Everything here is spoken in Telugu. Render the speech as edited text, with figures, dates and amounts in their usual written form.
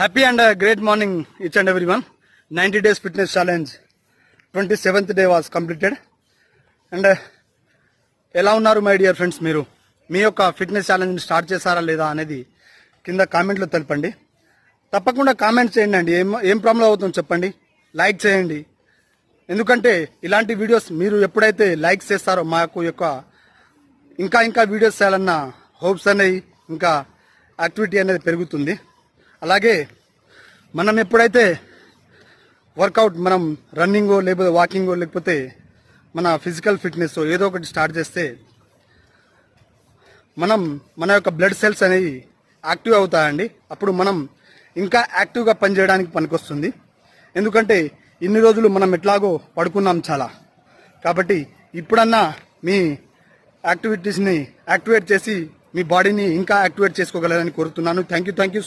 Happy and great morning each and everyone. 90 days fitness challenge 27th day was completed. And ఎలా ఉన్నారు మై డియర్ ఫ్రెండ్స్? మీరు మీ యొక్క ఫిట్నెస్ ఛాలెంజ్ స్టార్ట్ చేశారా లేదా అనేది కింద కామెంట్లో తెలపండి. తప్పకుండా కామెంట్ చేయండి అండి. ఏం ప్రాబ్లం అవుతుందో చెప్పండి, లైక్ చేయండి. ఎందుకంటే ఇలాంటి వీడియోస్ మీరు ఎప్పుడైతే లైక్ చేస్తారో మాకు యొక్క ఇంకా వీడియోస్ చేయాలన్న హోప్స్ అనేవి ఇంకా యాక్టివిటీ అనేది పెరుగుతుంది. అలాగే మనం ఎప్పుడైతే వర్కౌట్ మనం రన్నింగో లేకపోతే వాకింగో లేకపోతే మన ఫిజికల్ ఫిట్నెస్ ఏదో ఒకటి స్టార్ట్ చేస్తే మన యొక్క బ్లడ్ సెల్స్ అనేవి యాక్టివ్ అవుతాయండి. అప్పుడు మనం ఇంకా యాక్టివ్గా పనిచేయడానికి పనికొస్తుంది. ఎందుకంటే ఇన్ని రోజులు మనం ఎట్లాగో పడుకున్నాం చాలా. కాబట్టి ఇప్పుడన్నా మీ యాక్టివిటీస్ని యాక్టివేట్ చేసి మీ బాడీని ఇంకా యాక్టివేట్ చేసుకోగలరని కోరుతున్నాను. Thank you so